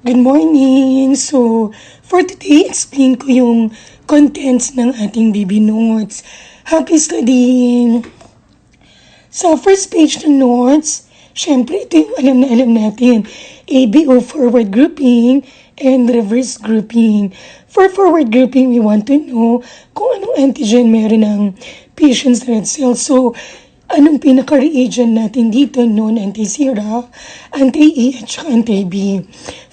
Good morning! So, for today, explain ko yung contents ng ating Bblec-Notes. Happy studying! Sa first page ng notes, syempre ito yung alam na alam natin. ABO, forward grouping, and reverse grouping. For forward grouping, we want to know kung anong antigen meron ng patient's red cell. So, anong pinaka-reagent natin dito? Known anti-sera, anti-E, at saka anti-B.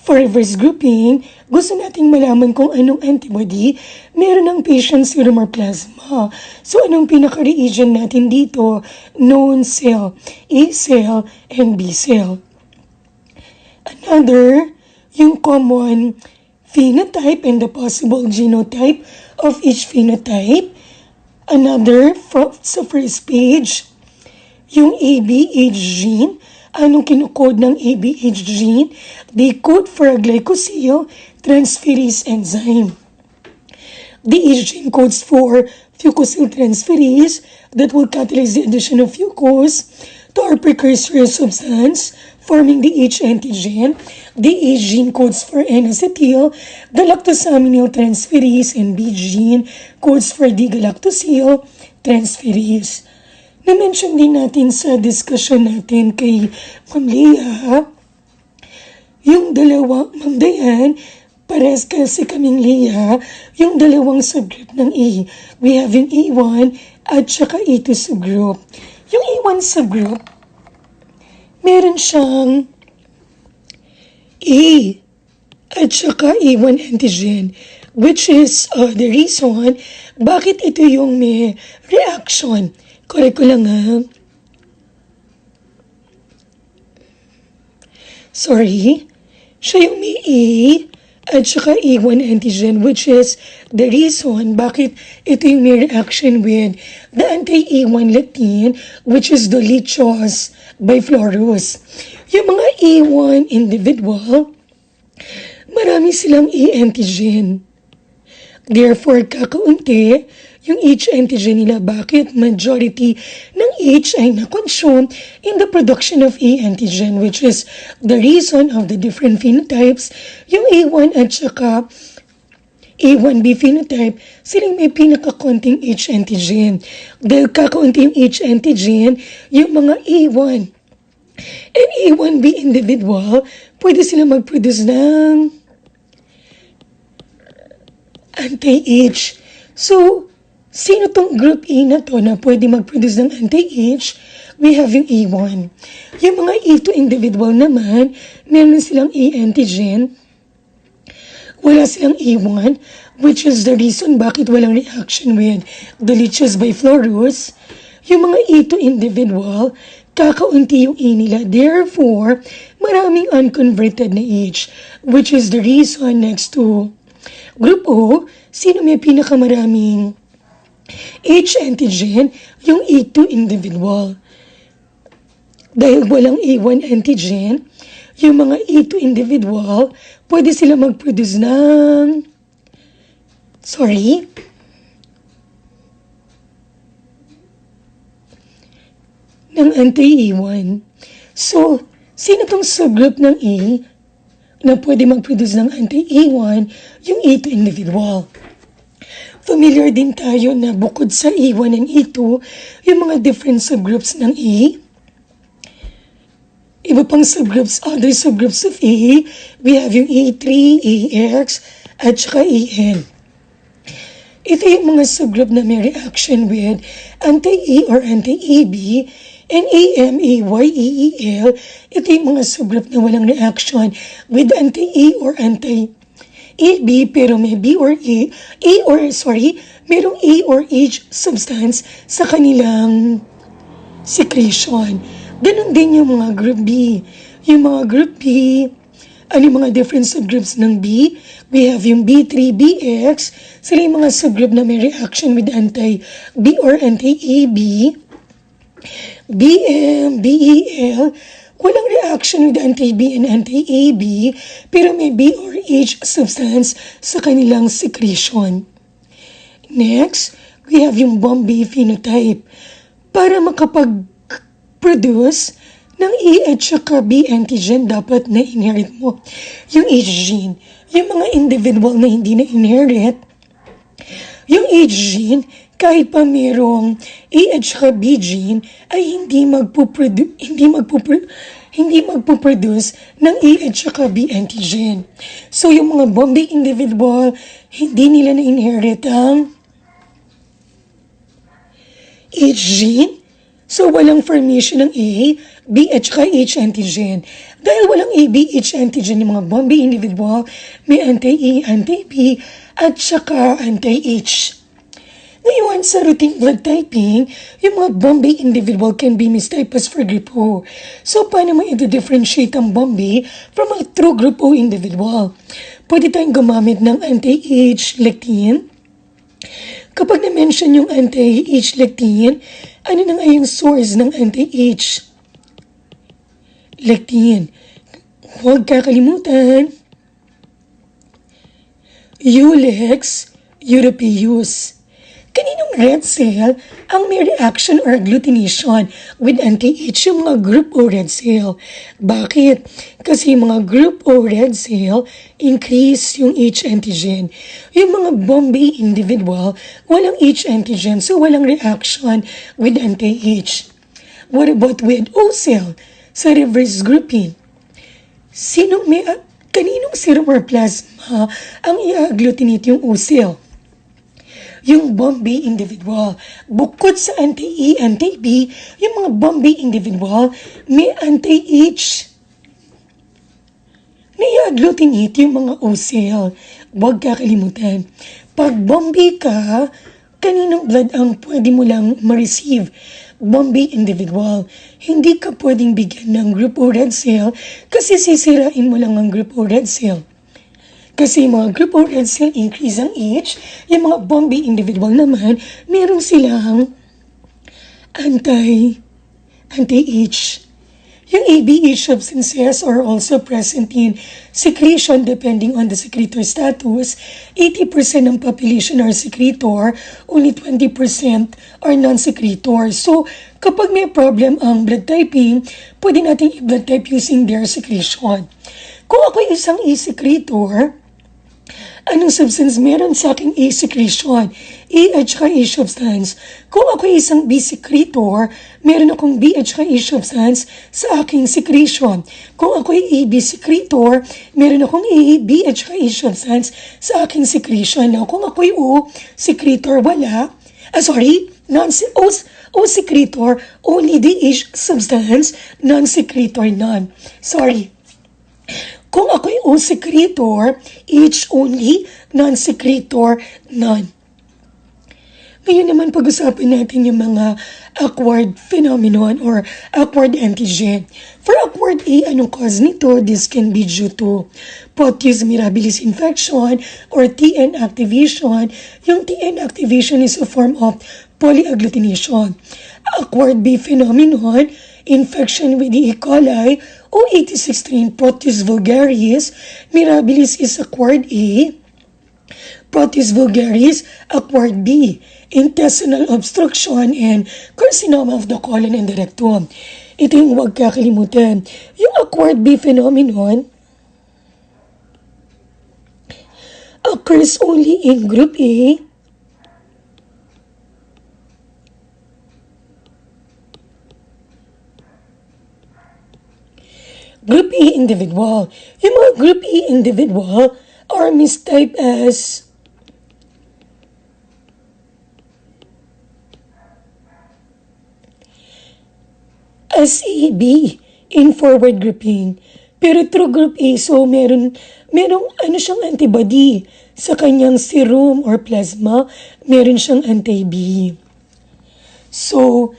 For reverse grouping, gusto nating malaman kung anong antibody meron ng patient's serum or plasma. So, anong pinaka-reagent natin dito? Known cell, A cell, and B cell. Another, yung common phenotype and the possible genotype of each phenotype. Another, sa first page, yung ABH gene. Anong kinukode ng ABH gene? They code for a glycosyl transferase enzyme. The H gene codes for fucosyl transferase that will catalyze the addition of fucose to our precursor substance, forming the H antigen. The H gene codes for N-acetyl galactosamyl transferase, and B gene codes for D-galactosyl transferase. Na-mention din natin sa discussion natin kay Ma'am Leah, yung dalawang, Ma'am Dayan, pares kasi kaming Leah, yung dalawang subgroup ng A. We have yung A1 at saka A2 subgroup. Yung A1 subgroup, meron siyang A at saka A1 antigen, which is the reason bakit ito yung may reaction. Correct ko lang ha. Sorry. Siya yung may A at saka A1 antigen, which is the reason bakit ito yung may reaction with the anti-A1 lectin, which is the lechos biflorus. Yung mga A1 individual, marami silang A antigen. Therefore, kakaunti yung H antigen nila. Bakit? Majority ng H ay na-consume in the production of A antigen, which is the reason of the different phenotypes. Yung A1 at saka A1B phenotype, silang may pinakakonting H antigen. Dahil kakaunti yung H antigen, yung mga A1 and A1B individual, pwede sila mag-produce ng anti-H. So, sino tong group A na to na pwede mag-produce ng anti-H? We have yung A1. Yung mga A2 individual naman, meron silang A antigen. Wala silang A1, which is the reason bakit walang reaction with the lechos biflorus. Yung mga A2 individual, kakaunti yung A nila. Therefore, maraming unconverted na H, which is the reason next to Group O, sino may pinakamaraming H antigen? Yung A2 individual. Dahil walang A1 antigen, yung mga A2 individual, pwede sila mag-produce ng anti-A1. So, sino tong subgroup ng A na pwede mag-produce ng anti-A1? Yung A2 individual. Familiar din tayo na bukod sa A1 and A2, yung mga different subgroups ng A. Iba pang subgroups, other subgroups of A, we have yung A3, AX, at saka AN. Ito yung mga subgroup na may reaction with anti-A or anti-AB, and AM, AY, AEL, ito yung mga subgroup na walang reaction with anti-A or anti-AB, pero may merong A or H substance sa kanilang secretion. Ganon din yung mga group B. Yung mga group B, ano yung mga different subgroups ng B? We have yung B3, BX, sila yung mga subgroup na may reaction with anti-B or anti-AB. BM, BEL, walang reaction with anti-B and anti-AB, pero may B or H substance sa kanilang secretion. Next, we have yung bomb B phenotype. Para makapag-produce ng A at saka B antigen dapat na inherit mo. Yung H gene. Yung mga individual na hindi na inherit, yung H gene, kahit pa mayroong A at saka B gene, ay hindi magpuproduce ng A at saka B antigen. So, yung mga Bombay individual, hindi nila na-inherit ang H gene. So, walang formation ng A, B at saka H antigen. Dahil walang A, B, H antigen yung mga Bombay individual, may anti-A, anti-B, at saka anti-H. Ngayon, sa routine blood typing, yung mga Bombay individual can be mistyped as for group O. So, paano mo i-differentiate ang Bombay from a true group O individual? Pwede tayong gumamit ng anti-H lectin. Kapag na-mention yung anti-H lectin, ano na nga yung source ng anti-H lectin? Huwag kakalimutan, Ulex europaeus. Kaninong red cell ang may reaction or agglutination with anti-H yung mga group O red cell? Bakit? Kasi yung mga group O red cell increase yung H antigen. Yung mga Bombay individual, walang H antigen, so walang reaction with anti-H. What about with O cell? Sa reverse grouping, kaninong serum or plasma ang i-agglutinate yung O cell? Yung Bombay individual. Bukod sa anti-E, anti-B, yung mga Bombay individual, may anti-H na i-agglutinate yung mga O cell. Huwag kakalimutan. Pag Bombay ka, kaninong blood ang pwede mo lang ma-receive? Bombay individual. Hindi ka pwedeng bigyan ng group O red cell kasi sisirain mo lang ang group O red cell. Kasi mga group O red cell increase ang H, yung mga Bombay individual naman, meron silang anti-H. Yung ABE substances are also present in secretion depending on the secretor status. 80% ng population are secretor, only 20% are non-secretor. So, kapag may problem ang blood typing, pwede natin i-blood type using their secretion. Kung ako isang A-secretor, anong substance meron sa aking A secretion? A at saka A substance. Kung ako isang B secretor, meron akong B at saka A substance sa aking secretion. Kung ako ay AB secretor, meron akong A, B at saka A substance sa aking secretion. Now, kung ako ay O secretor, wala. O secretor, only the H substance, non-secretor, none. Kung ako'y O secretor, H only, non-secretor, none. Ngayon naman pag-usapan natin yung mga acquired phenomenon or acquired antigen. For acquired A, anong cause nito? This can be due to Proteus mirabilis infection or TN activation. Yung TN activation is a form of polyagglutination. Acquired B phenomenon, infection with E. coli, O86 strain Proteus vulgaris, mirabilis is acquired A, Proteus vulgaris acquired B, intestinal obstruction and carcinoma of the colon and the rectum. Ito yung huwag kakalimutan. Yung acquired B phenomenon occurs only in group A, Group A individual. Yung mga Group A individual are mistyped as AB in forward grouping. Pero through Group A, so merong siyang antibody sa kanyang serum or plasma, meron siyang anti-B. So,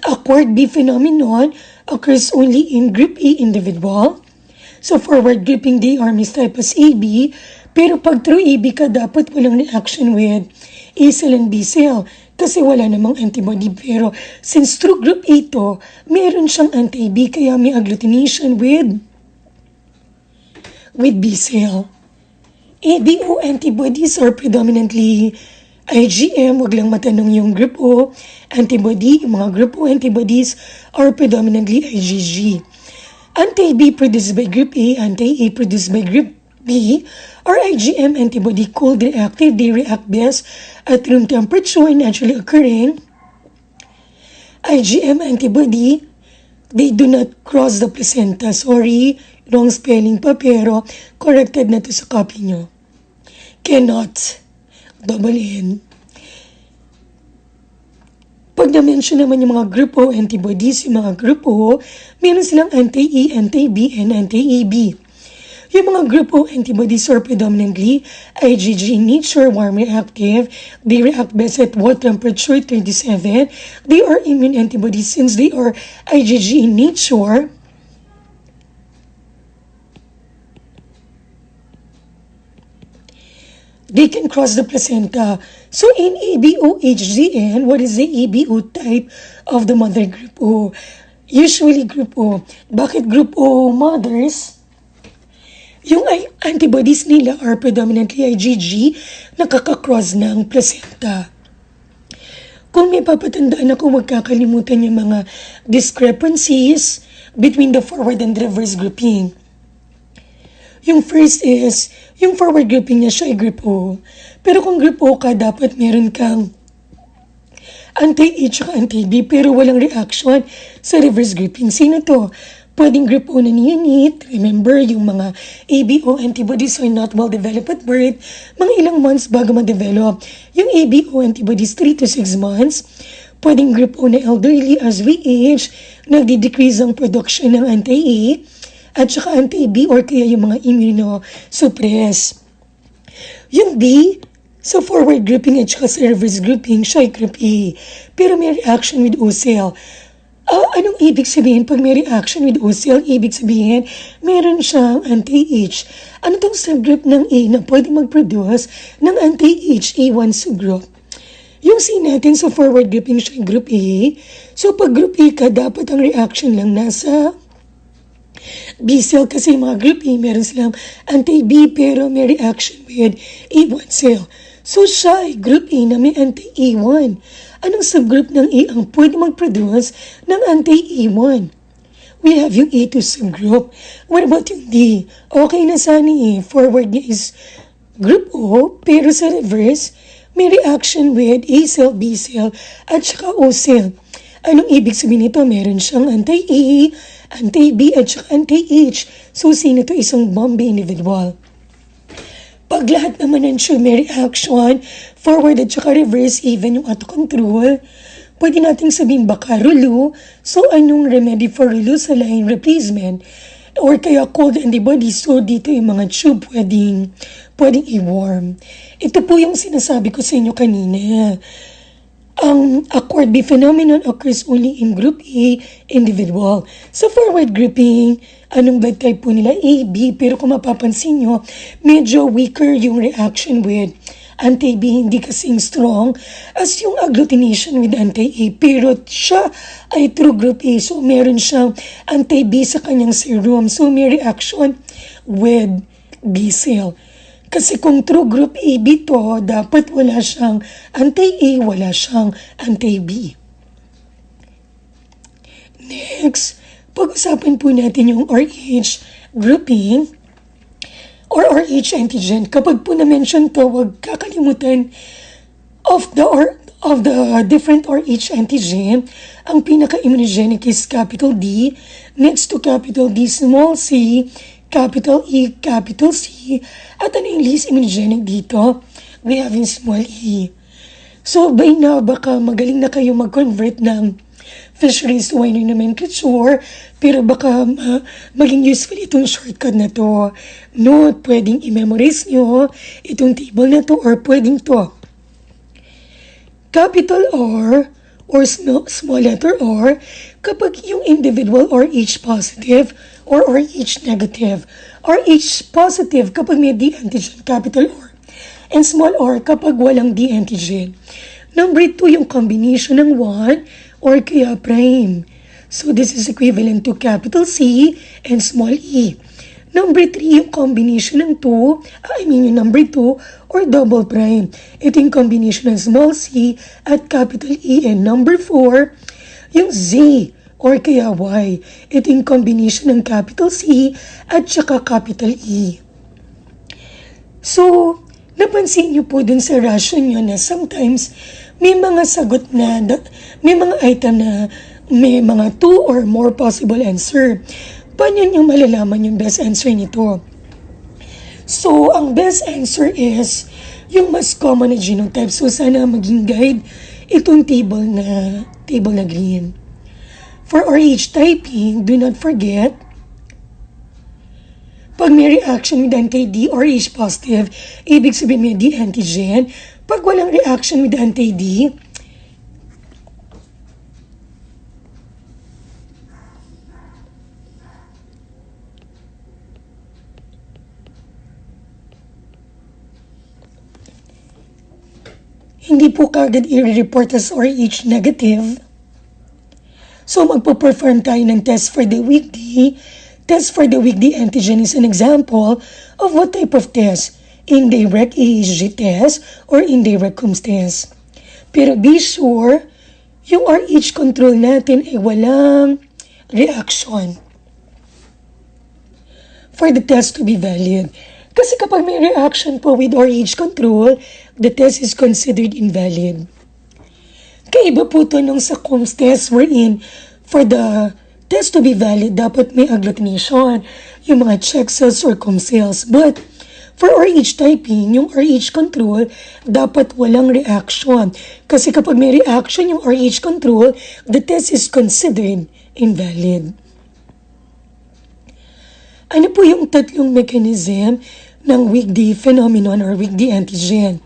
acquired B phenomenon occurs only in Group A individual. So, forward grouping they are mistyped as AB. Pero pag through AB ka, dapat walang reaction with A cell and B cell. Kasi wala namang antibody. Pero since through Group A to, meron siyang anti-B kaya may agglutination with B cell. ABO antibodies are predominantly IgM, wag lang matanong yung group O. Antibody, yung mga group O antibodies are predominantly IgG. Anti-B produced by group A, anti-A produced by group B, are IgM antibody cold reactive. They react best at room temperature, naturally occurring. IgM antibody, they do not cross the placenta. Sorry, wrong spelling pa, pero corrected na to sa copy nyo. Cannot. Double N. Pag na-mention naman yung mga group O antibodies, yung mga group O, meron silang anti-E, anti-B, and anti-AB. Yung mga group O antibodies are predominantly IgG in nature, warm reactive. They react best at what temperature? 37. They are immune antibodies since they are IgG in nature. They can cross the placenta. So in ABO-HGN, what is the ABO type of the mother group O? Usually group O. Bakit group O mothers? Yung antibodies nila are predominantly IgG, nakaka-cross ng placenta. Kung may papatandaan ako, huwag kakalimutan yung mga discrepancies between the forward and reverse grouping. Yung first is, yung forward grouping niya siya ay group O. Pero kung group O ka, dapat meron kang anti-A at anti-B pero walang reaction sa reverse grouping. Sino to? Pwedeng group O na neonate. Remember, yung mga ABO antibodies are not well developed at birth. Mga ilang months bago ma-develop. Yung ABO antibodies, 3 to 6 months. Pwedeng group O na elderly as we age, nagdi-decrease ang production ng anti-A at saka anti-B or kaya yung mga immunosuppress. Yung B, sa forward grouping at saka sa reverse grouping, siya ay group A. Pero may reaction with O cell. Anong ibig sabihin pag may reaction with O cell? Ibig sabihin, meron siyang anti-H. Ano tong subgroup ng A na pwede mag-produce ng anti-H A1 subgroup? Yung C natin sa forward grouping siya ay group A. So pag group A ka, dapat ang reaction lang nasa B cell kasi mga group A, meron silang anti-B pero may reaction with A1 cell. So siya ay group A na may anti-A1. Anong subgroup ng A ang pwede mag-produce ng anti-A1? We have yung A2 subgroup. What about yung D? Okay na sana eh. Forward niya is group O pero sa reverse, may reaction with A cell, B cell at saka O cell. Anong ibig sabihin nito? Meron siyang anti-A, anti-B at saka anti-H. So, sino to? Isang Bombay individual. Pag lahat naman ng siya may reaction, forward at saka reverse, even yung auto-control, pwede nating sabihin baka rulo. So, anong remedy for rulo? Saline replacement. Or kaya cold antibodies. So, dito yung mga tube pwedeng i-warm. Ito po yung sinasabi ko sa inyo kanina. Ang acquired B phenomenon occurs only in group A individual. Sa forward grouping, anong blood type po nila? A, B. Pero kung mapapansin nyo, medyo weaker yung reaction with anti-B, hindi kasing strong as yung agglutination with anti-A. Pero siya ay true group A. So, meron siyang anti-B sa kanyang serum. So, may reaction with B cell. Kasi kung true group AB to, dapat wala siyang anti-A, wala siyang anti-B. Next, pag-usapan po natin yung RH grouping or RH antigen. Kapag po na-mention to, huwag kakalimutan of the different RH antigen. Ang pinaka-immunogenic is capital D. Next to capital D, small c, capital E, capital C, at ano yung least immunogenic dito? We have in small e. So, by now, baka magaling na kayo mag-convert ng fisheries to winery nomenclature, pero baka maging useful itong shortcut na to. Note, pwedeng i-memorize nyo itong table na to or pwedeng to. Capital R or small letter R kapag yung individual RH positive or RH negative. RH positive kapag may D antigen, capital R. And small r kapag walang D antigen. Number 2, yung combination ng 1 or kaya prime. So this is equivalent to capital C and small e. Number 3, yung combination ng 2, yung number 2 or double prime. Ito yung combination ng small c at capital E. And number 4, yung Z or kaya Y. Ito yung combination ng capital C at saka capital E. So, napansin niyo po dun sa ration nyo na sometimes may mga sagot na, may mga item na may mga 2 or more possible answer. Paano nyo malalaman yung best answer nito? So, ang best answer is yung mas common na genotype. So, sana maging guide itong table na green. For RH typing, do not forget, pag may reaction with anti-D or H positive, ibig sabihin may D antigen. Pag walang reaction with anti-D, hindi po kagad i-report as RH negative. So, magpo-perform tayo ng test for the week D. Test for the week D antigen is an example of what type of test? Indirect AHG test or indirect Coombs test. Pero be sure, yung RH control natin ay walang reaction for the test to be valid. Kasi kapag may reaction po with RH control, the test is considered invalid. Kaiba po ito nung sa Coombs test wherein for the test to be valid, dapat may agglutination, yung mga check cells or Coombs cells. But for RH typing, yung RH control, dapat walang reaction. Kasi kapag may reaction yung RH control, the test is considered invalid. Ano po yung tatlong mechanism ng weak D phenomenon or weak D antigen?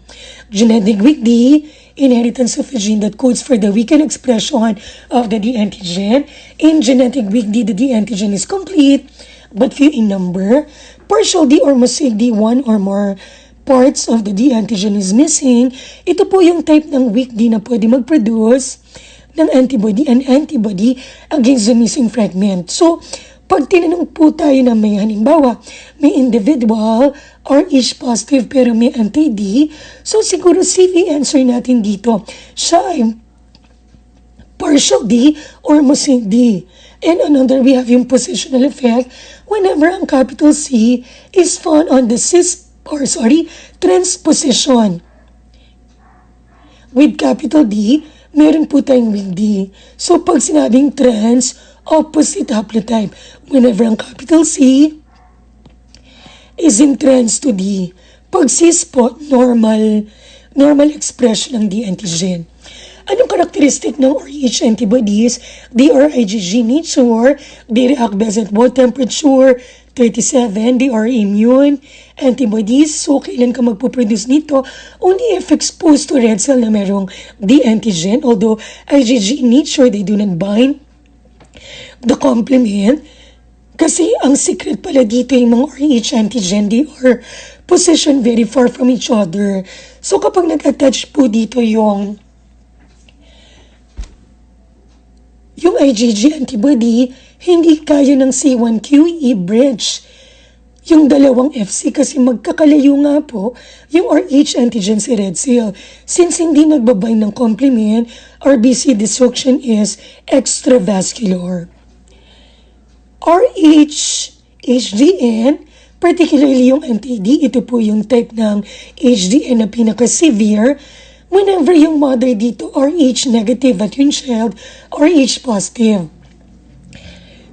Genetic weak D, inheritance of a gene that codes for the weakened expression of the D antigen. In genetic weak D, the D antigen is complete but few in number. Partial D or mosaic D, one or more parts of the D antigen is missing. Ito po yung type ng weak D na pwede mag-produce ng antibody and antibody against the missing fragment. So, pag tinanong po tayo na may halimbawa, may individual RH positive pero may anti-D, so siguro CV answer natin dito, siya ay partial D or mosaic D. And another, we have yung positional effect whenever ang capital C is found on the transposition. With capital D, meron po tayong weak D. So pag sinabing trans, opposite haplotype. Whenever ang capital C is in trans to D. Pag cis po, normal expression ng D antigen. Anong characteristic ng RH antibodies? They are IgG nature, they react best at both temperature, 37, they are immune antibodies. So, kailan ka magpuproduce nito? Only if exposed to red cell na merong D antigen. Although IgG nature, they do not bind the complement. Kasi ang secret pala dito yung mga RH antigen, they are positioned very far from each other. So kapag nag-attach po dito yung IgG antibody, hindi kaya ng C1q i-bridge yung dalawang FC kasi magkakalayo nga po yung RH antigen sa red cell. Since hindi nagbabind ng complement, RBC destruction is extravascular. RH, HDN, particularly yung anti-D, ito po yung type ng HDN na pinaka-severe. Whenever yung mother dito RH negative at yung child RH positive.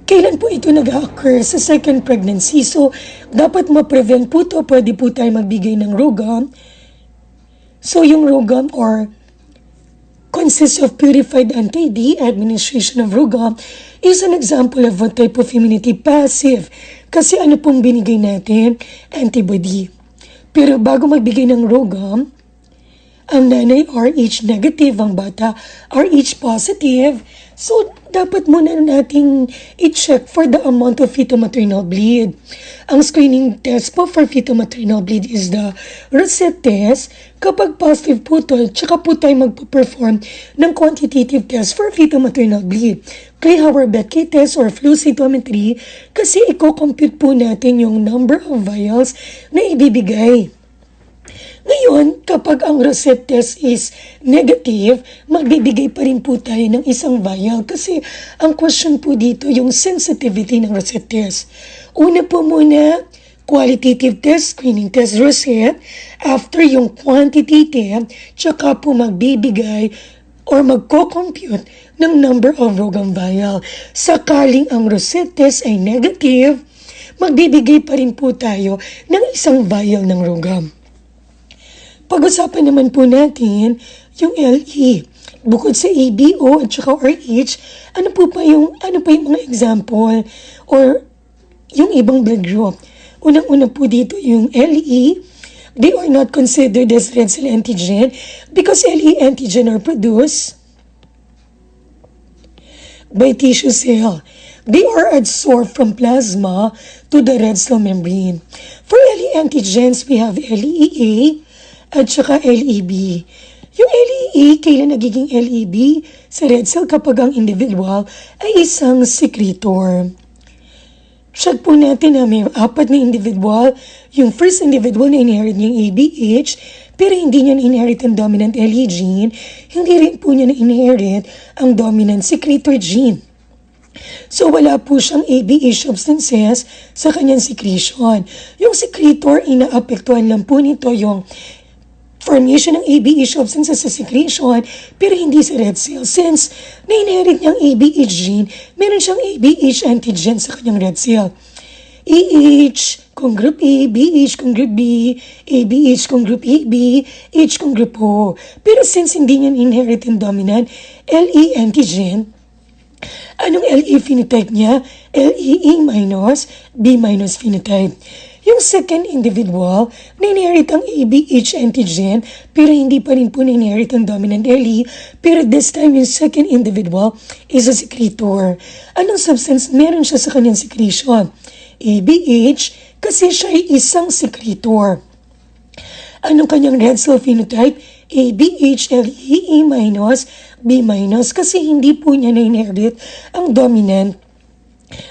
Kailan po ito nag-occur? Sa second pregnancy. So, dapat ma-prevent po ito. Pwede po tayo magbigay ng Rogam. So, yung Rogam or consists of purified anti-D, administration of Rogam, is an example of what type of immunity passive. Kasi ano pong binigay natin? Antibody. Pero bago magbigay ng Rogam, Ang nanay RH negative, ang bata RH positive. So, dapat muna nating i-check for the amount of fetal-maternal bleed. Ang screening test po for fetal-maternal bleed is the Rosette test. Kapag positive po ito, tsaka po tayo magpo-perform ng quantitative test for fetal-maternal bleed. Bblec-Notes test or flow cytometry kasi i-compute po natin yung number of vials na ibibigay. Ngayon, kapag ang Rosette test is negative, magbibigay pa rin po tayo ng isang vial kasi ang question po dito yung sensitivity ng Rosette test. Una po muna, qualitative test, screening test, Rosette. After yung quantitative, tsaka po magbibigay or magko-compute ng number of Rogam vial. Sakaling ang Rosette test ay negative, magbibigay pa rin po tayo ng isang vial ng Rogam. Pag-usapan naman po natin yung LE. Bukod sa ABO at saka RH, ano pa yung mga example or yung ibang blood group? Unang-una po dito yung LE. They are not considered as red cell antigen because LE antigen are produced by tissue cell. They are adsorbed from plasma to the red cell membrane. For LE antigens, we have LEA at saka LEB. Yung LEA, kailan nagiging LEB? Sa red cell kapag ang individual ay isang secretor. Check po natin na may 4 na individual. Yung first individual na inherit niya yung ABH, pero hindi niya na-inherit ang dominant LE gene. Hindi rin po niya na-inherit ang dominant secretor gene. So, wala po siyang ABH substances sa kanyang secretion. Yung secretor, inaapektuhan lang po nito yung formation ng ABH substances sa secretion, pero hindi sa red cell. Since na-inherit niyang ABH gene, meron siyang ABH antigen sa kanyang red cell. AH kung group A, BH kung group B, ABH kung group AB, H kung group O. Pero since hindi niya inherit yung dominant LE antigen, anong LE phenotype niya? LEA minus B minus phenotype. Yung second individual, na-inherit ang ABH antigen, pero hindi pa rin po na-inherit ang dominant LE, pero this time yung second individual is a secretor. Anong substance meron siya sa kanyang secretion? ABH, kasi siya ay isang secretor. Anong kanyang red cell phenotype? ABH LEA minus B minus, kasi hindi po niya na-inherit ang dominant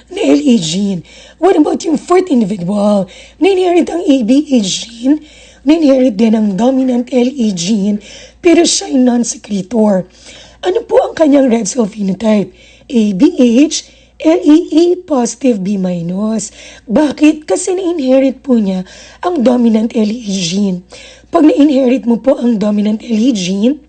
na LE gene. What about yung fourth individual? Na-inherit ang ABH gene, na-inherit din ang dominant LE gene, pero siya ay non-secretor. Ano po ang kanyang red cell phenotype? ABH, LEA positive B minus. Bakit? Kasi na-inherit po niya ang dominant LE gene. Pag na-inherit mo po ang dominant LE gene,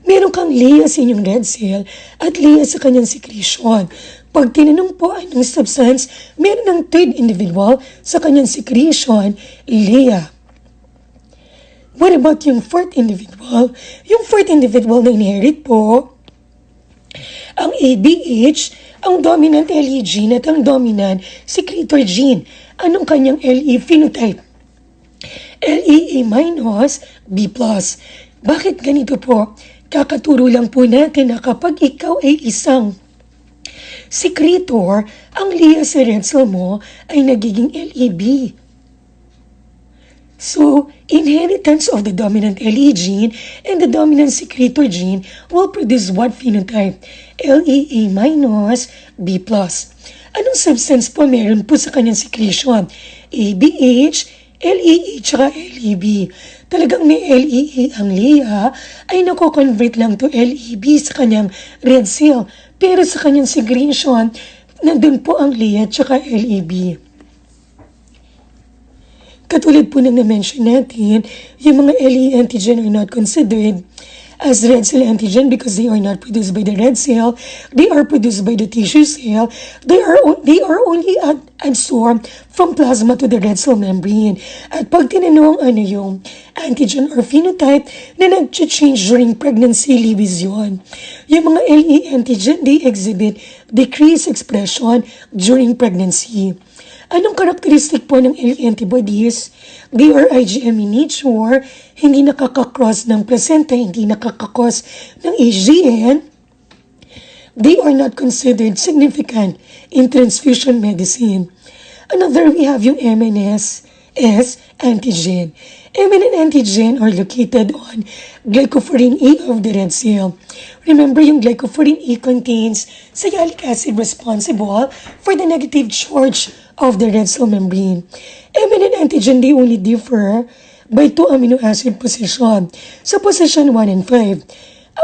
meron kang LEA sa inyong red cell at LEA sa kanyang secretion. Pag tinanong po anong substance, meron ng third individual sa kanyang secretion, LEA. What about yung fourth individual? Yung fourth individual na inherit po, ang ABH, ang dominant LE gene at ang dominant secretor gene. Anong kanyang LE phenotype? LEA minus B plus. Bakit ganito po? Kakaturo lang po natin na kapag ikaw ay isang secretor, ang LEA sa red cell mo ay nagiging LEB. So, inheritance of the dominant LE gene and the dominant secretor gene will produce what phenotype? LEA minus B plus. Anong substance po meron po sa kanyang secretion? ABH, LEA, tsaka LEB. Talagang may LEA ang LEA ay nako-convert lang to LEB sa kanyang red cell. Pero sa kanyang secretion, nandun po ang LEA tsaka LEB. Katulad po nang na-mention natin, yung mga LE antigen are not considered as red cell antigen because they are not produced by the red cell. They are produced by the tissue cell. They are only adsorbed from plasma to the red cell membrane. At pag tinanong ano yung antigen or phenotype na nag-change during pregnancy, libis yun. Yung mga LE antigen, they exhibit decreased expression during pregnancy. Anong karakteristik po ng antibodies? They are IgM in nature, hindi nakakakross ng placenta, hindi nakakakos ng HGN. They are not considered significant in transfusion medicine. Another, we have yung MNS antigen. MNS antigen are located on glycophorin A of the red cell. Remember, yung glycophorin A contains sialic acid responsible for the negative charge of the red cell membrane. MNS antigen, they only differ by 2 amino acid position. So position 1 and 5.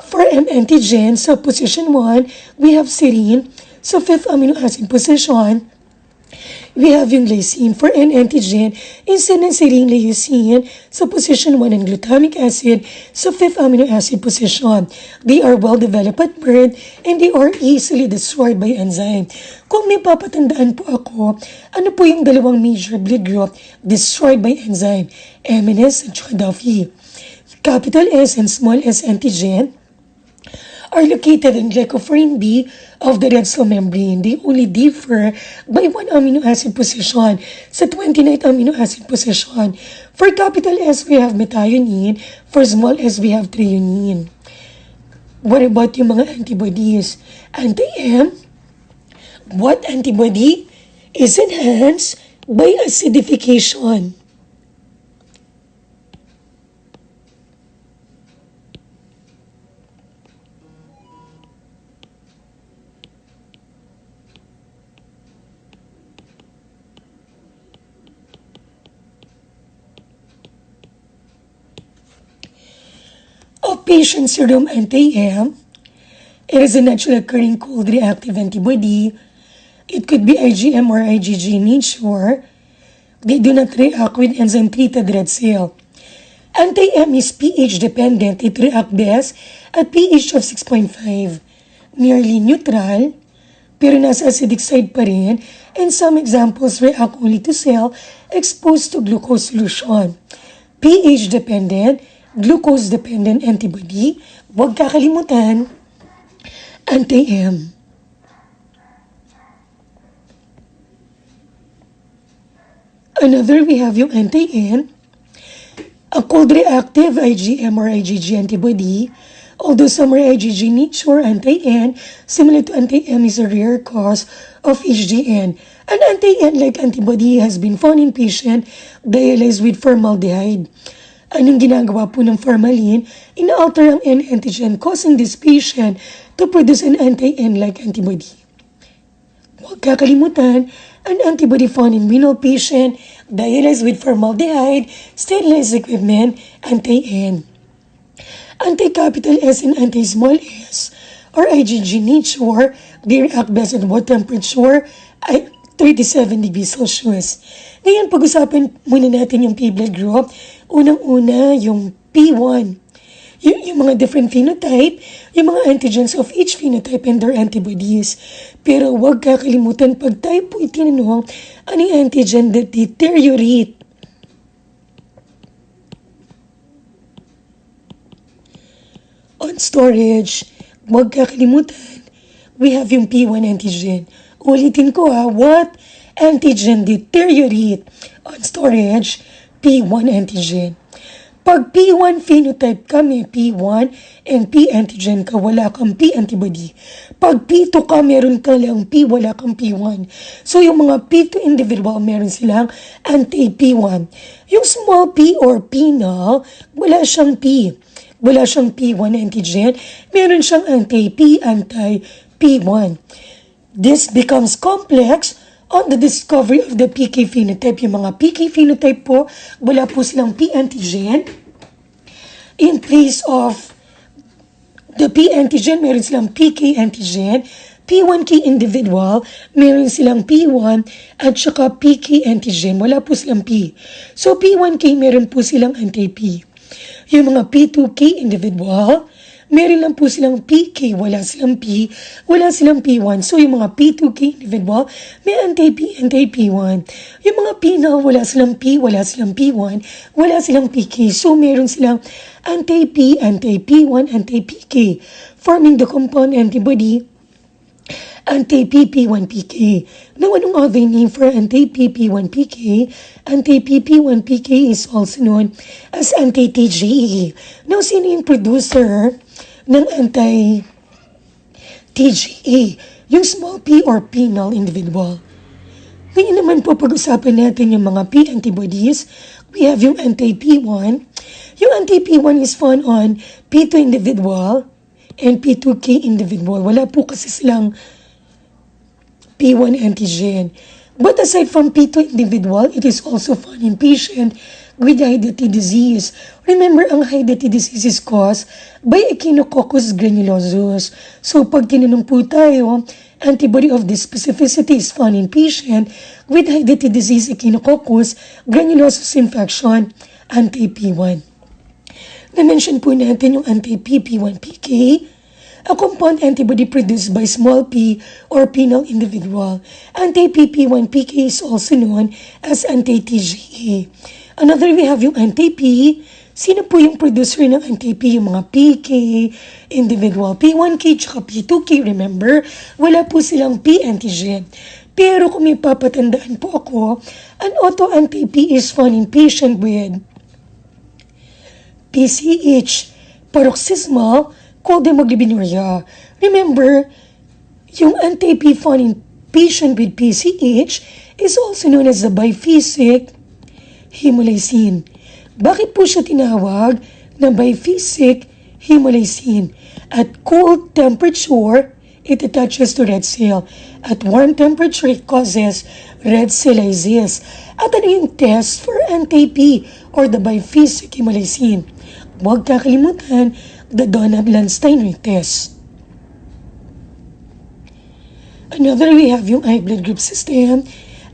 For M antigen, sa position 1, we have serine. So 5th amino acid position, we have yung lysine. For N antigen, instead ng serine, leucine, sa position 1 and glutamic acid, sa 5th amino acid position. They are well developed at birth and they are easily destroyed by enzyme. Kung may papatandaan po ako, ano po yung dalawang major blood group destroyed by enzyme? MNS at DAFI. Capital S and small s antigen are located in glycophorin B of the red cell membrane. They only differ by 1 amino acid position sa 29th amino acid position. For capital S, we have methionine. For small s, we have threonine. What about yung mga antibodies? Anti-M, what antibody is enhanced by acidification? Of patient serum anti-M, it is a naturally occurring cold reactive antibody. It could be IgM or IgG in nature. They do not react with enzyme-treated red cell. Anti-M is pH dependent. It reacts best at pH of 6.5. Nearly neutral, pero nasa acidic side pa rin, and some examples react only to cell exposed to glucose solution. pH dependent, glucose-dependent antibody, huwag kakalimutan, anti-M. Another, we have yung anti-N, a cold-reactive IgM or IgG antibody. Although some are IgG nature, anti-N, similar to anti-M, is a rare cause of HGN. An anti-N-like antibody has been found in patient dialyzed with formaldehyde. Anong ginagawa po ng formalin? Ina-alter ang N antigen, causing this patient to produce an anti-N-like antibody. Huwag kakalimutan, an antibody found in renal patient, dialyzed with formaldehyde, sterilized equipment, anti-N. Anti-capital S and anti-small s or IgG nature, they react best at what temperature? 37 degrees Celsius. Ngayon, pag-usapan muna natin yung P blood group. Unang-una, yung P1. Yung mga different phenotype, yung mga antigens of each phenotype and their antibodies. Pero huwag kakalimutan, pag tayo po itinanong, ano yung antigen that deteriorate? On storage, huwag kakalimutan, we have yung P1 antigen. Ulitin ko what antigen deteriorate? On storage, P1 antigen. Pag P1 phenotype ka, may P1 and P antigen ka, wala kang P antibody. Pag P2 ka, meron ka lang P, wala kang P1. So yung mga P2 individual, meron silang anti-P1. Yung small p or P null, wala siyang P. Wala siyang P1 antigen, meron siyang anti-P, anti-P1. This becomes complex on the discovery of the PK phenotype. Yung mga PK phenotype po, wala po silang P antigen. In place of the P antigen, meron silang PK antigen. P1K individual, meron silang P1 at saka PK antigen. Wala po silang P. So P1K, meron po silang anti-P. Yung mga P2K individual, meron lang po silang PK, wala silang P, wala silang P1. So, yung mga P2K individual, may anti-P, anti-P1. Yung mga P na wala silang P, wala silang P1, wala silang PK. So, meron silang anti-P, anti-P1, anti-PK, forming the compound antibody anti-PP1PK. Now, anong other name for anti-PP1PK? Anti-PP1PK is also known as anti-TGA. Now, sino yung producer ng anti-TGA? Yung small p or penal individual. Ngayon naman po pag-usapan natin yung mga P antibodies. We have yung anti-P1. Yung anti-P1 is found on P2 individual and P2K individual. Wala po kasi silang P1 antigen. But aside from P2 individual, it is also found in patient with hereditary disease. Remember, ang hereditary disease is caused by Echinococcus granulosus. So, pag tinanong po tayo, antibody of this specificity is found in patient with hereditary disease Echinococcus granulosus infection, anti-P1. Na-mention po natin yung anti-PP1PK, a compound antibody produced by small p or penal individual. Anti-PP1PK is also known as anti-TGA. Another, we have yung anti-P. Sino po yung producer ng anti-P? Yung mga PK, individual P1K, tsaka P2K. Remember, wala po silang P antigen. Pero kung may papatandaan po ako, an auto-anti-P is found in patient with PCH, paroxysmal cold hemoglobinuria. Remember, yung anti-P found in patient with PCH is also known as the biphasic hemolysin. Bakit po siya tinawag na biphasic hemolysin? At cold temperature, it attaches to red cell. At warm temperature, it causes red cell lysis. At ano yung test for anti-P or the biphasic hemolysin? Huwag kakalimutan the Donald-Landsteiner test. Another, we have yung eye blood group system.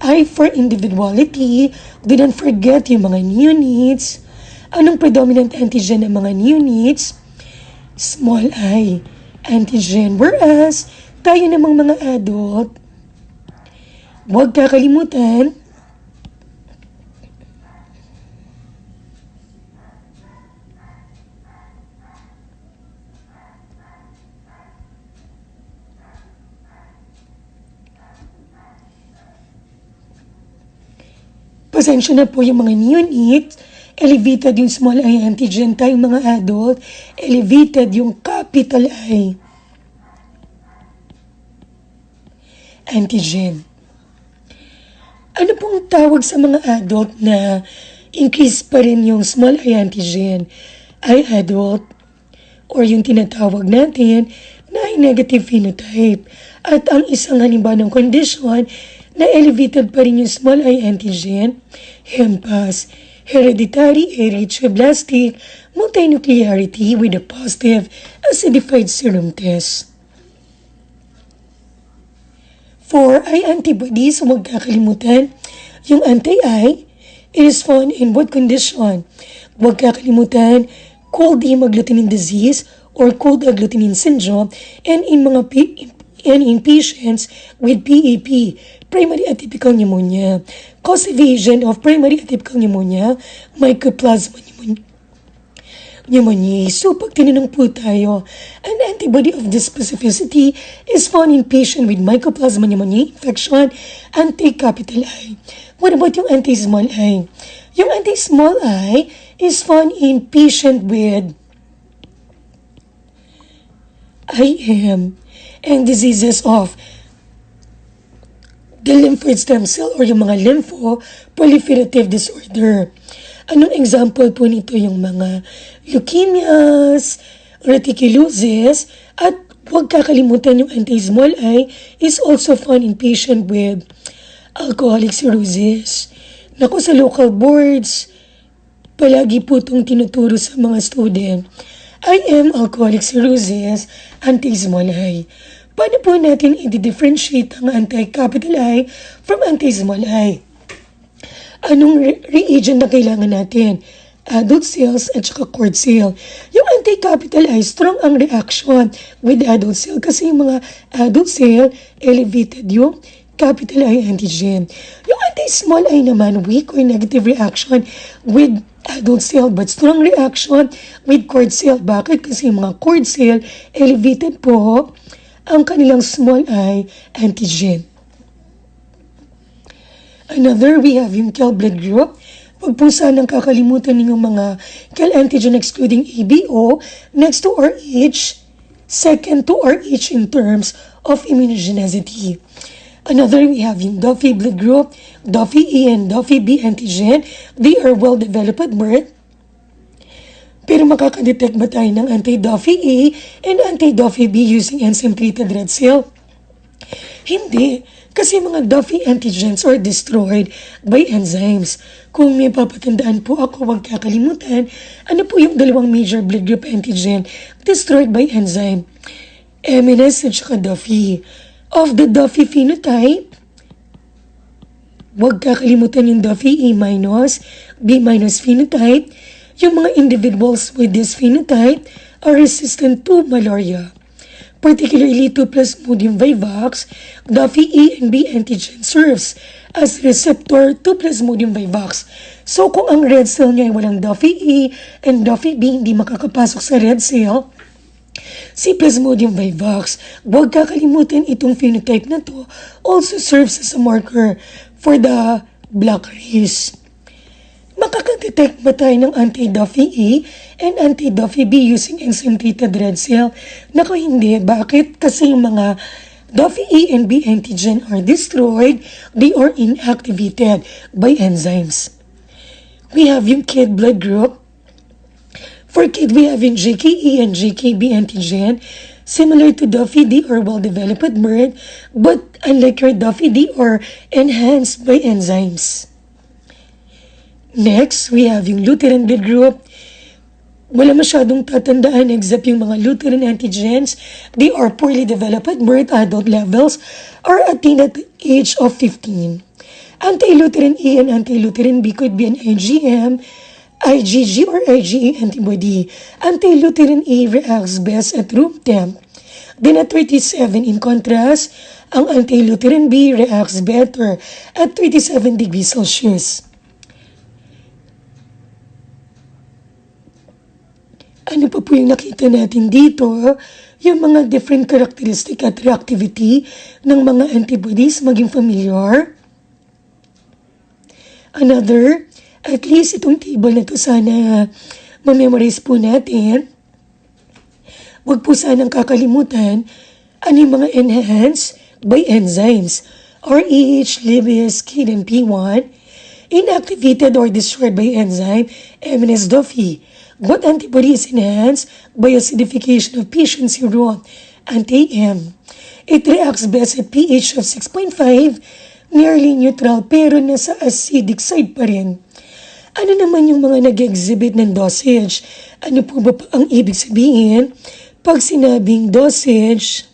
I for individuality. Don't forget yung mga neonates. Anong predominant antigen ng mga neonates? Small I antigen. Whereas, tayo namang mga adult, huwag kakalimutan pasensya na po yung mga neonates, elevated yung small I antigen, tayong mga adult, elevated yung capital I antigen. Ano pong tawag sa mga adult na increase pa rin yung small I antigen? I adult or yung tinatawag natin na negative phenotype. At ang isang halimbawa ng condition na elevated pa rin yung small I antigen, HEMPAS, hereditary erythroblastic multinuclearity with a positive acidified serum test. For I antibodies, huwag kakalimutan, yung anti-I, it is found in what condition? Huwag kakalimutan, cold hemagglutinin disease or cold agglutinin syndrome and in patients with PAP, primary atypical pneumonia. Cause of agent of primary atypical pneumonia, mycoplasma pneumoniae. So, pag tinanong po tayo, an antibody of this specificity is found in patient with mycoplasma pneumoniae infection, anti-capital I. What about yung anti-small I? Yung anti-small I is found in patient with IM and diseases of the lymphoid stem cell or yung mga lymphoproliferative disorder. Anong example po nito? Yung mga leukemias, reticulosis, at huwag kakalimutan yung anti-small I is also found in patient with alcoholic cirrhosis. Naku, sa local boards, palagi po itong tinuturo sa mga student. IM, alcoholic cirrhosis, anti-small I. Paano po natin i-differentiate ang anti-capital I from anti-small I? Anong reagent na kailangan natin? Adult cells at saka cord cell. Yung anti-capital I, strong ang reaction with adult cell kasi yung mga adult cell, elevated yung capital I antigen. Yung anti-small I naman, weak or negative reaction with adult cell but strong reaction with cord cell. Bakit? Kasi yung mga cord cell, elevated po ang kanilang small I antigen. Another, we have yung KEL blood group. Huwag po sanang kakalimutan ninyong mga KEL antigen excluding ABO next to RH, second to RH in terms of immunogenicity. Another, we have yung Duffy blood group, Duffy E and Duffy B antigen. They are well developed at birth. Pero makakadetect ba tayo ng anti-Duffy A and anti-Duffy B using enzyme-treated red cell? Hindi, kasi mga Duffy antigens are destroyed by enzymes. Kung may papatandaan po ako, huwag kakalimutan, ano po yung dalawang major blood group antigen destroyed by enzyme? MNS at saka Duffy. Of the Duffy phenotype, huwag kakalimutan yung Duffy A minus, B minus phenotype. Yung mga individuals with this phenotype are resistant to malaria. Particularly to Plasmodium vivax, Duffy A and B antigen serves as receptor to Plasmodium vivax. So kung ang red cell niya ay walang Duffy A and Duffy B hindi makakapasok sa red cell, si Plasmodium vivax, huwag kakalimutan itong phenotype na to also serves as a marker for the black race. Makakadetect ba tayo ng anti-Duffy A and anti-Duffy B using enzyme-treated red cell? Naku, hindi. Bakit? Kasi yung mga Duffy A and B antigen are destroyed, they are inactivated by enzymes. We have yung KID blood group. For KID, we have yung JKE and JKB antigen. Similar to Duffy, they are well-developed at birth, but unlike your Duffy, they are enhanced by enzymes. Next, we have yung Lutheran blood group. Wala masyadong tatandaan except yung mga Lutheran antigens. They are poorly developed at birth. Adult levels are attained at the age of 15. Anti-Lutheran A and anti-Lutheran B could be an IgM, IgG or IgA antibody. Anti-Lutheran A reacts best at room temp. Then at 37, in contrast, ang anti-Lutheran B reacts better at 37 degrees Celsius. Ano pa po yung nakita natin dito? Yung mga different characteristic at reactivity ng mga antibodies, maging familiar. Another, at least itong table na to sana ma-memorize po natin. Huwag po sanang kakalimutan ano yung mga enhanced by enzymes. RH, Libis, KID, and P1. Inactivated or destroyed by enzyme, MNS Duffy. What antibody is enhanced by acidification of patient serum, anti-M. It reacts best at pH of 6.5, nearly neutral pero nasa acidic side pa rin. Ano naman yung mga nag-exhibit ng dosage? Ano po ba ang ibig sabihin pag sinabing dosage?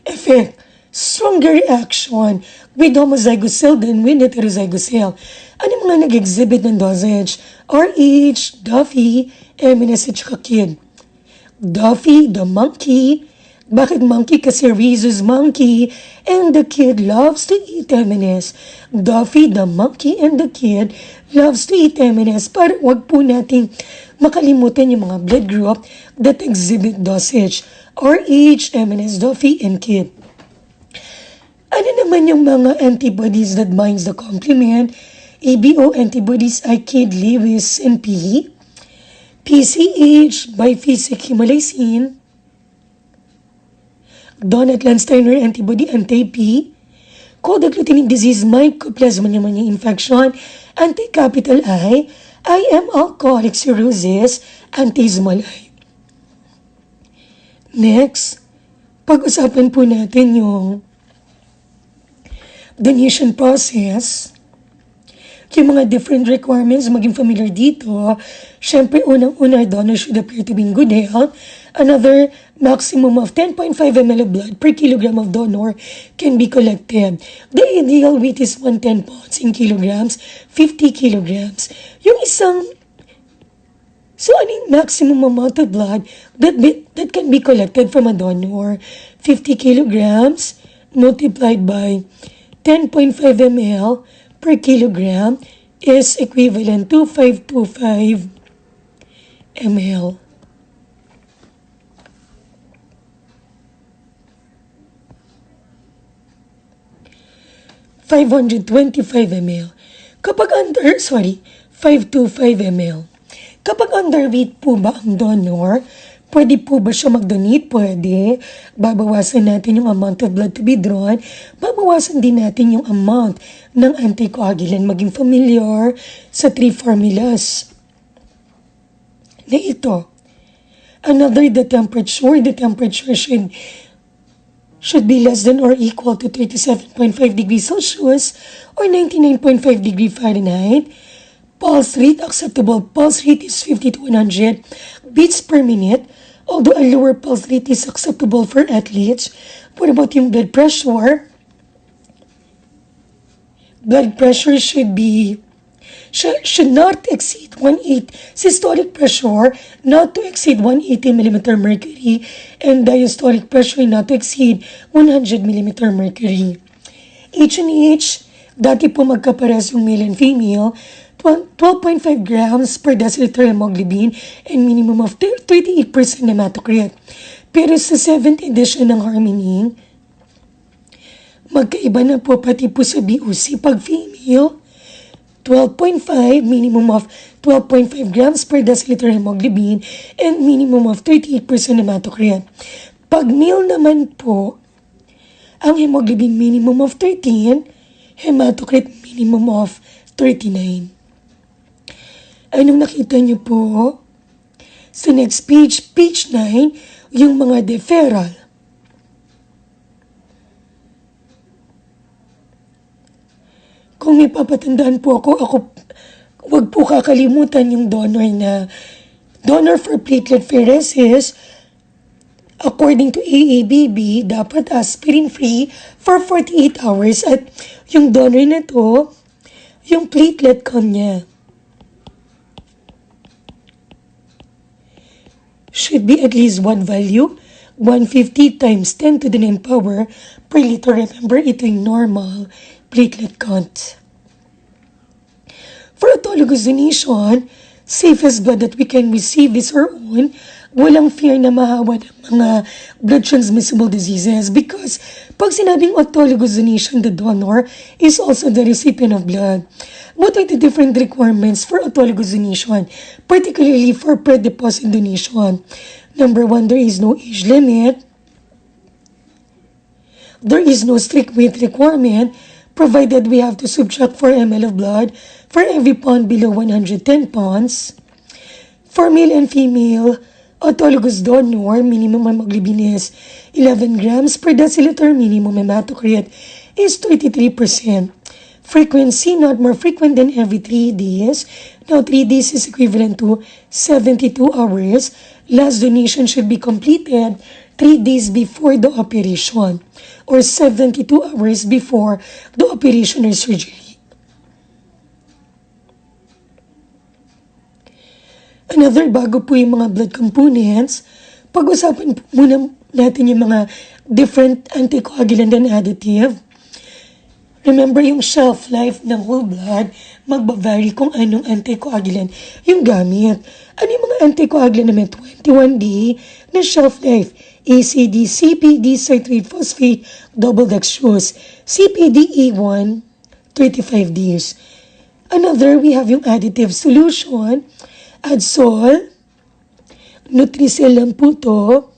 Effect. Stronger reaction with homozygous cell than with heterozygous cell. Ano mga nag-exhibit ng dosage? RH, Duffy, MNS at saka KID. Duffy, the monkey. Bakit monkey? Kasi rhesus monkey and the kid loves to eat MNS. Duffy, the monkey and the kid loves to eat MNS. Para wag po nating makalimutan yung mga blood group that exhibit dosage. RH, MNS, Duffy, and KID. Ano naman yung mga antibodies that binds the complement? ABO antibodies ay KID, Lewis, and P. PCH, biphasic hemolysin. Donat-Landsteiner antibody, anti-P. Cold agglutinin disease, mycoplasma naman yung infection. Anti-capital I. IM alcoholic cirrhosis, anti-small I. Next, pag-usapan po natin yung donation process, yung mga different requirements, maging familiar dito. Siyempre, unang-una, donor should appear to be in good health. Another, maximum of 10.5 ml of blood per kilogram of donor can be collected. The ideal weight is 110 pounds in kilograms, 50 kilograms. Yung isang, so ano yung maximum amount of blood that can be collected from a donor? 50 kilograms multiplied by 10.5 ml per kilogram is equivalent to 525 ml. 525 ml. Kapag 525 ml. Kapag underweight po ba ang donor, pwede po ba siya mag-donate? Pwede. Babawasan natin yung amount of blood to be drawn. Babawasan din natin yung amount ng anticoagulant. Maging familiar sa 3 formulas na ito. Another, the temperature. The temperature should be less than or equal to 37.5 degrees Celsius or 99.5 degrees Fahrenheit. Pulse rate, acceptable pulse rate is 50 to 100 beats per minute, although a lower pulse rate is acceptable for athletes. What about yung blood pressure? Blood pressure should not exceed 180, systolic pressure not to exceed 180 millimeter mercury, and diastolic pressure not to exceed 100 millimeter mercury. H&H, dati po magkapares yung male and female, 12.5 grams per deciliter hemoglobin and minimum of 38% hematocrit. Pero sa 7th edition ng Harmony, magkaiba na po pati po sa BOC. Pag female, 12.5, minimum of 12.5 grams per deciliter hemoglobin and minimum of 38% hematocrit. Pag male naman po, ang hemoglobin minimum of 13, hematocrit minimum of 39. Anong nakita niyo po? Sa next page, page 9, yung mga deferral. Kung may papatandaan po ako wag po kakalimutan yung donor for platelet-pheresis. According to AABB, dapat aspirin-free for 48 hours. At yung donor na to, yung platelet count niya should be at least one value, 150 times 10 to the 9 power per liter. Remember, ito yung normal platelet count. For autologous donation, safest blood that we can receive is our own. Walang fear na mahawa ng mga blood transmissible diseases because pag sinabing autologous donation, the donor is also the recipient of blood. What are the different requirements for autologous donation, particularly for pre-deposit donation? Number 1, there is no age limit. There is no strict weight requirement, provided we have to subtract 4 ml of blood for every pound below 110 pounds. For male and female autologous donor, minimum hemoglobin is 11 grams per deciliter, minimum hematocrit is 33%. Frequency, not more frequent than every 3 days. Now, 3 days is equivalent to 72 hours. Last donation should be completed 3 days before the operation or 72 hours before the operation or surgery. Another, bago po yung mga blood components, pag-usapan muna natin yung mga different anticoagulant and additive. Remember, yung shelf life ng whole blood, magbavari kung anong anticoagulant yung gamit. Ano yung mga anticoagulant na may 21D na shelf life? ACD, CPD, citrate phosphate, double dextrose, CPD-E1, 35 days. Another, we have yung additive solution, Adsol, Nutricel lang po to,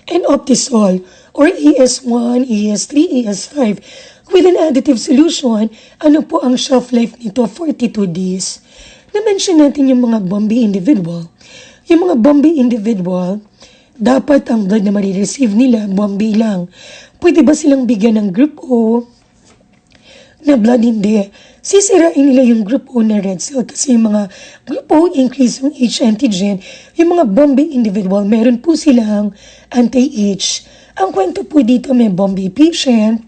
and Optisol, or AS1, AS3, AS5. With an additive solution, ano po ang shelf life nito? 42 days. Na-mention natin yung mga Bombay individual. Yung mga Bombay individual, dapat ang blood na marireceive nila, Bombay lang. Pwede ba silang bigyan ng group O na blood? Hindi. Sisirain nila yung group O na red cell kasi yung mga group O increase yung H antigen. Yung mga Bombay individual, meron po silang anti-H. Ang kwento po dito, may Bombay patient,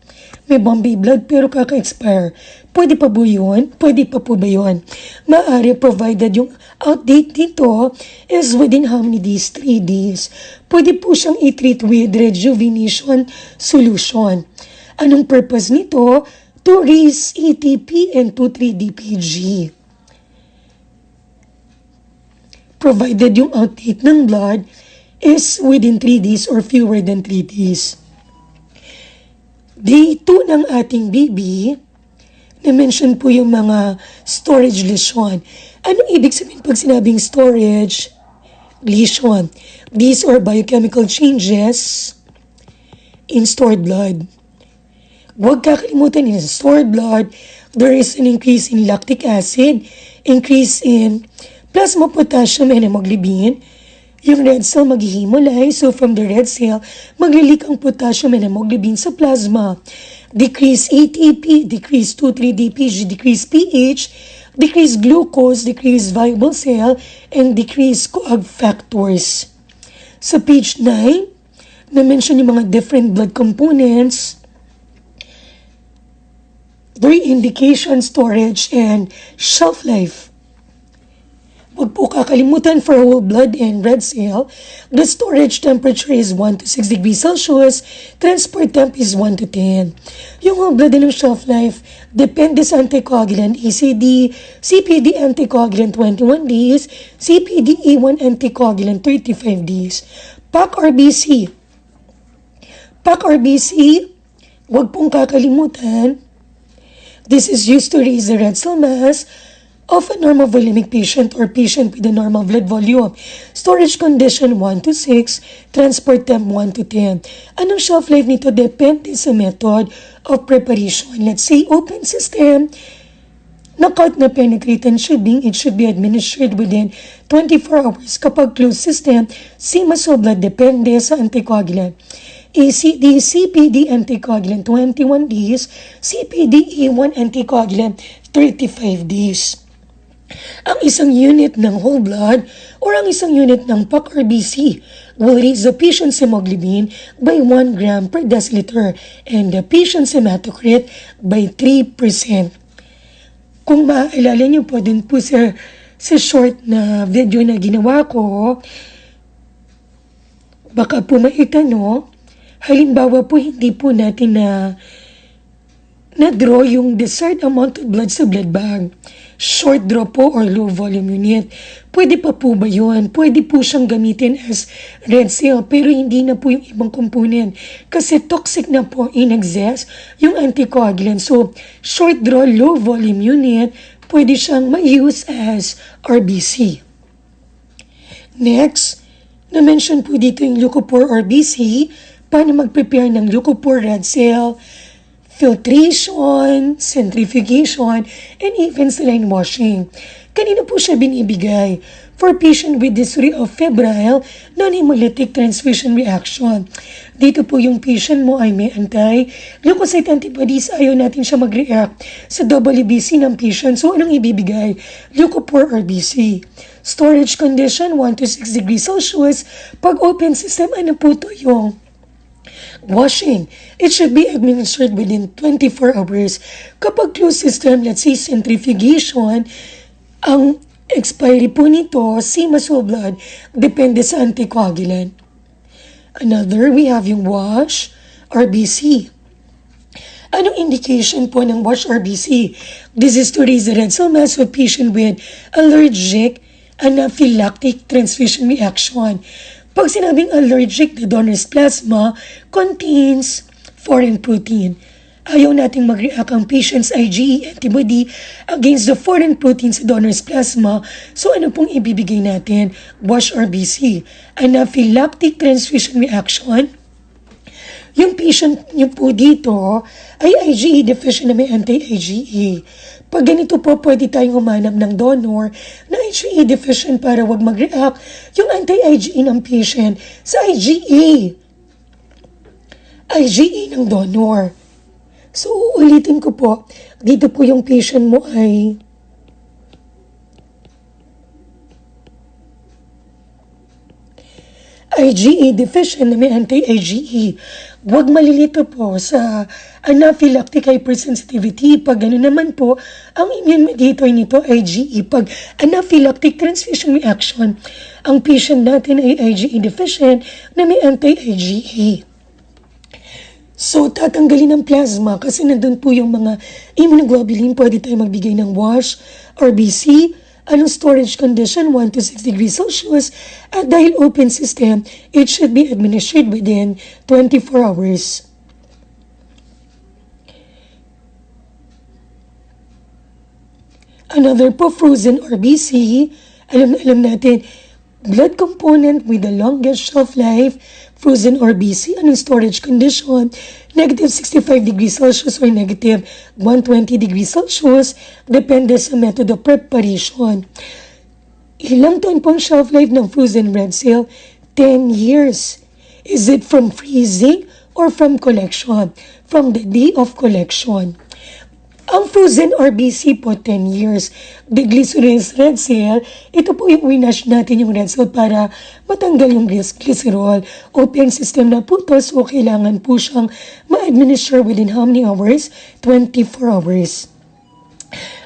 may Bombay blood pero kaka-expire. Pwede pa po yun? Pwede pa po ba yun? Maaari, provided yung outdate dito is within how many days? 3 days. Pwede po siyang i-treat with rejuvenation solution. Anong purpose nito? To raise ATP and to treat DPG. provided yung outdate ng blood is within 3 days or fewer than 3 days. Day 2 ng ating baby, na-mention po yung mga storage lesion. Anong ibig sabihin pag sinabing storage lesion? These are biochemical changes in stored blood. Huwag kakalimutan in stored blood, there is an increase in lactic acid, increase in plasma potassium and hemoglobin. Yung red cell maghihimolay, so from the red cell, maglilik ang potassium and hemoglobin sa plasma. Decrease ATP, decrease 2,3-DPG, decrease pH, decrease glucose, decrease viable cell, and decrease coag factors. Sa page 9, na-mention yung mga different blood components, their indication, storage, and shelf life. Huwag po kakalimutan for whole blood and red cell, the storage temperature is 1 to 6 degrees Celsius, transport temp is 1 to 10. Yung whole blood and shelf life, depende sa anticoagulant ACD, CPD anticoagulant 21 days, CPD A1 anticoagulant 35 days. PAC-RBC. PAC-RBC, huwag pong kakalimutan, this is used to raise the red cell mass of a normal volemic patient or patient with a normal blood volume. Storage condition 1 to 6, transport temp 1 to 10. Anong shelf life nito? Depende sa method of preparation. Let's say open system, knockout na penetrating tubing, it should be administered within 24 hours. Kapag closed system, simasol blood depende sa anticoagulant. ACD, CPD anticoagulant 21 days, CPD A1 anticoagulant 35 days. Ang isang unit ng whole blood or ang isang unit ng PAC-RBC will raise the patient's hemoglobin by 1 gram per deciliter and the patient's hematocrit by 3%. Kung maaalala niyo po din po sa short na video na ginawa ko, baka po maitanong, halimbawa po hindi po natin na-draw yung desired amount of blood sa blood bag. Short draw po or low volume unit. Pwede pa po ba yun? Pwede po siyang gamitin as red cell pero hindi na po yung ibang component kasi toxic na po in excess yung anticoagulant. So, short draw, low volume unit, pwede siyang ma-use as RBC. Next, na-mention po dito yung leukophore RBC, paano mag-prepare ng leukophore red cell, filtration, centrifugation, and even saline washing. Kanina po siya binibigay? For patient with history of febrile non-hemolytic transfusion reaction. Dito po yung patient mo ay may anti-leukocyte antibodies. Ayaw natin siya mag-react sa WBC ng patient. So, anong ibibigay? Leukophore RBC. Storage condition, 1 to 6 degrees Celsius. Pag open system, ano po to yung washing? It should be administered within 24 hours. Kapag closed system, let's say centrifugation, ang expiry po nito, simasol blood, depende sa anticoagulant. Another, we have yung wash RBC. Anong indication po ng wash RBC? This is to raise the red cell mass of patient with allergic anaphylactic transfusion reaction. Pag sinabing allergic, the donor's plasma contains foreign protein. Ayaw nating mag-react ang patient's IgE antibody against the foreign protein sa donor's plasma. So ano pong ibibigay natin? Wash RBC. Anaphylactic transfusion reaction. Yung patient nyo po dito ay IgE deficient na may anti-IgE. Pag ganito po, pwede tayong humanap ng donor na IgE deficient para wag mag-react yung anti-IgE ng patient sa IgE ng donor. So, ulitin ko po, dito po yung patient mo ay IgE deficient na may anti-IgE. Huwag malilito po sa anaphylactic hypersensitivity. Pag gano'n naman po, ang immune mediator nito IgE. Pag anaphylactic transfusion reaction, ang patient natin ay IgE deficient na may anti-IgE. So, tatanggalin ng plasma kasi nandun po yung mga immunoglobulin. Pwede tayo magbigay ng wash, RBC, Anong storage condition? 1 to 6 degrees Celsius. At dahil open system, it should be administered within 24 hours. Another po, frozen or BC. Alam natin, blood component with the longest shelf life, frozen or BC. Anong storage condition? Negative 65 degrees Celsius or negative 120 degrees Celsius. Depende sa method of preparation. Ilang taon pong shelf life ng frozen red cell? 10 years. Is it from freezing or from collection? From the day of collection. Ang frozen or BC po, 10 years. The glycerol's red cell, ito po yung winash natin yung red cell para matanggal yung glycerol. Open system na po to, so kailangan po siyang ma-administer within how many hours? 24 hours.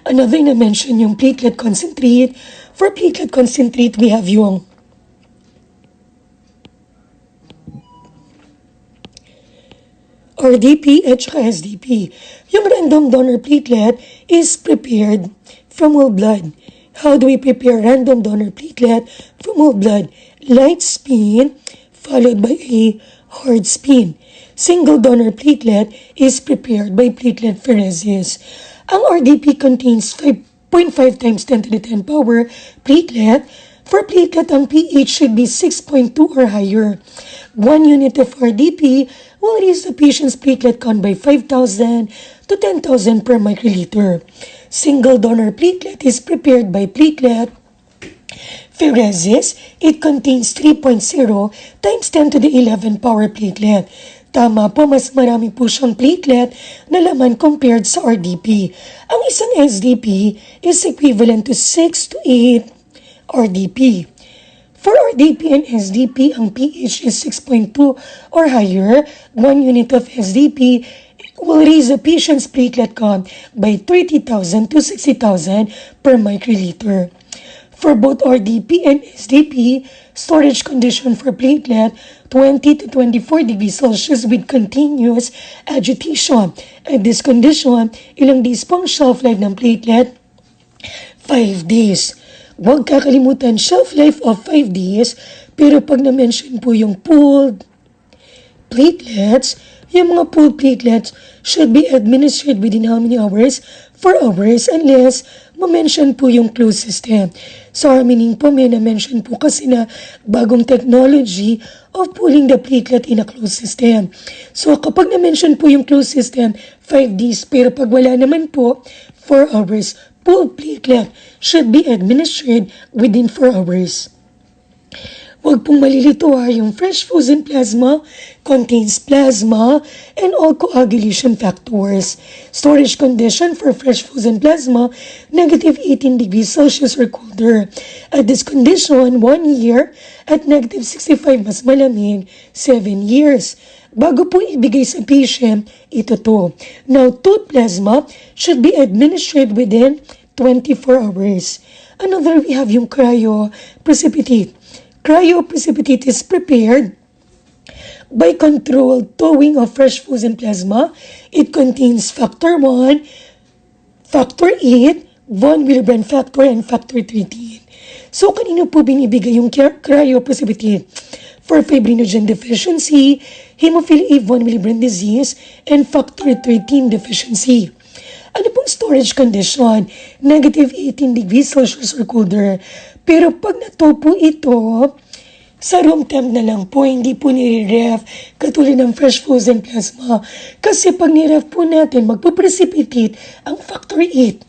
Another na-mention yung platelet concentrate. For platelet concentrate, we have yung RDP at SDP. Yung random donor platelet is prepared from whole blood. How do we prepare random donor platelet from whole blood? Light spin followed by a hard spin. Single donor platelet is prepared by platelet-pheresis. Ang RDP contains 5.5 times 10 to the 10 power platelet. For platelet, ang pH should be 6.2 or higher. 1 unit of RDP will raise the patient's platelet count by 5,000 to 10,000 per microliter. Single donor platelet is prepared by platelet pheresis. It contains 3.0 times 10 to the 11 power platelet. Tama po, mas marami po siyang platelet na laman compared sa RDP. Ang isang SDP is equivalent to 6 to 8 RDP. For RDP and SDP, ang pH is 6.2 or higher. 1 unit of SDP will raise the patient's platelet count by 30,000 to 60,000 per microliter. For both RDP and SDP, storage condition for platelet 20 to 24 degrees Celsius with continuous agitation. At this condition, ilang days pong shelf life ng platelet? 5 days. Huwag kakalimutan, shelf life of 5 days, pero pag na-mention po yung pooled platelets, yung mga pooled platelets should be administered within how many hours? 4 hours unless ma-mention po yung closed system. So, meaning po may na-mention po kasi na bagong technology of pooling the platelet in a closed system. So, kapag na-mention po yung closed system, 5 days, pero pag wala naman po, 4 hours. Pooled platelet should be administered within 4 hours. Huwag pong malilito yung fresh frozen plasma contains plasma and all coagulation factors. Storage condition for fresh frozen plasma, negative 18 degrees Celsius or colder. At this condition, 1 year. At negative 65, mas malamig, 7 years. Bago po ibigay sa patient, ito to. Now, tooth plasma should be administered within 24 hours. Another, we have yung cryoprecipitate. Cryoprecipitate is prepared by controlled thawing of fresh frozen plasma. It contains factor 1, factor 8, von Willebrand factor, and factor 13. So, kanino po binibigay yung cryoprecipitate? For fibrinogen deficiency, hemophilia A von Willebrand disease, and factor 13 deficiency. Ano pong storage condition? Negative 18 degrees Celsius or colder. Pero pag nato po ito, sa room temp na lang po, hindi po nire-ref katulad ng fresh frozen plasma. Kasi pag nire-ref po natin, magpo-precipitate ang factor 8.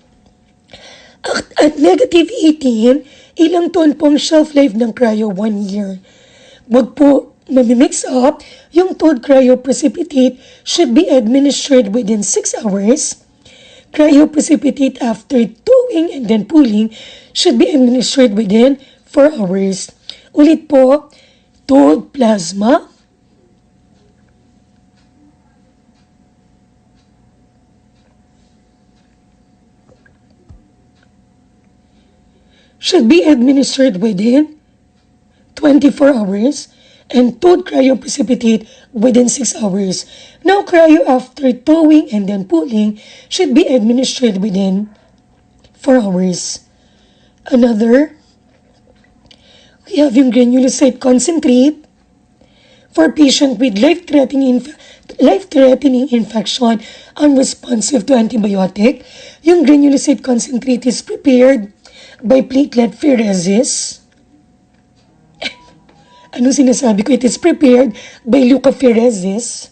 At negative 18, ilang taon pong shelf life ng cryo? 1 year. Wag po mamimix up, yung thawed cryoprecipitate should be administered within 6 hours. Cryoprecipitate after thawing and then pooling should be administered within 4 hours. Ulit po, thawed plasma should be administered within 24 hours and thawed cryoprecipitate within 6 hours. Now, cryo after thawing and then pooling should be administered within 4 hours. Another, we have yung granulocyte concentrate for patient with life-threatening infection unresponsive to antibiotic. Yung granulocyte concentrate is prepared by platelet pheresis. Ano sinasabi ko? It is prepared by leukapheresis.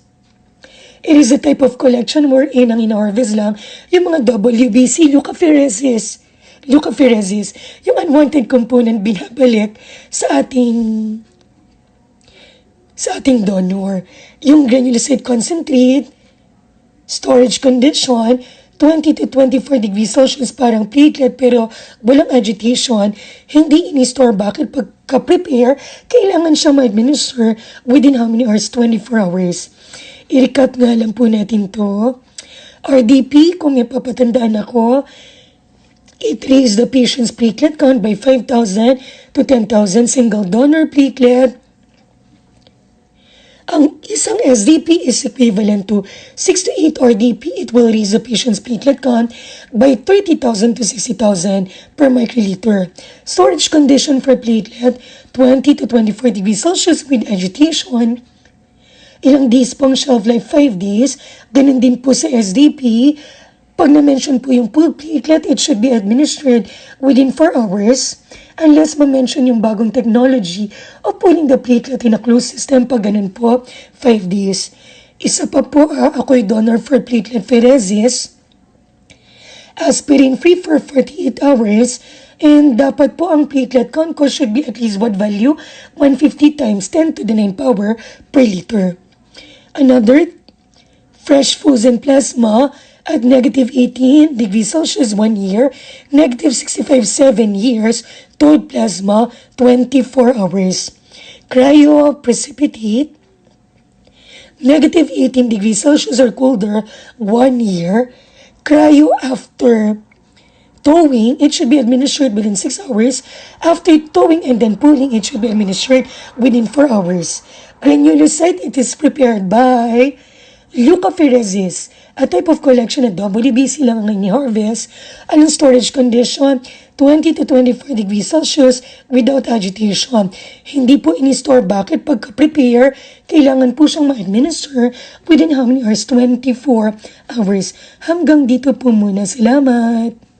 It is a type of collection wherein ang in-harvest lang yung mga WBC, leukapheresis, yung unwanted component binabalik sa ating donor. Yung granulocyte concentrate, storage condition, 20 to 24 degrees Celsius parang platelet pero walang agitation, hindi in-store. Bakit? Pagka-prepare, kailangan siya ma-administer within how many hours? 24 hours. I-recap nga lang po natin to. RDP, kung may papatandaan ako, it raised the patient's platelet count by 5,000 to 10,000 single donor platelet. Ang isang SDP is equivalent to 6 to 8 RDP. It will raise the patient's platelet count by 30,000 to 60,000 per microliter. Storage condition for platelet, 20 to 24 degrees Celsius with agitation. Ilang days pong shelf life? 5 days. Ganun din po sa SDP. Pag na-mention po yung pooled platelet, it should be administered within 4 hours. Unless ma-mention yung bagong technology of pulling the platelet in a closed system, pag ganun po, 5 days. Isa pa po, ako'y donor for platelet pheresis. Aspirin free for 48 hours. And dapat po ang platelet count ko should be at least what value? 150 times 10 to the 9 power per liter. Another, fresh frozen plasma at negative 18 degrees Celsius 1 year, negative 65 7 years, thawed plasma 24 hours. Cryo precipitate, negative 18 degrees Celsius or colder 1 year. Cryo after thawing, it should be administered within 6 hours. After thawing and then pulling, it should be administered within 4 hours. Granulocyte, it is prepared by leukapheresis, a type of collection at WBC lang ang ini-harvest. Anong storage condition? 20 to 24 degrees Celsius without agitation. Hindi po ini-store. Bakit? Pagka-prepare, kailangan po siyang ma-administer within how many hours? 24 hours. Hanggang dito po muna. Salamat!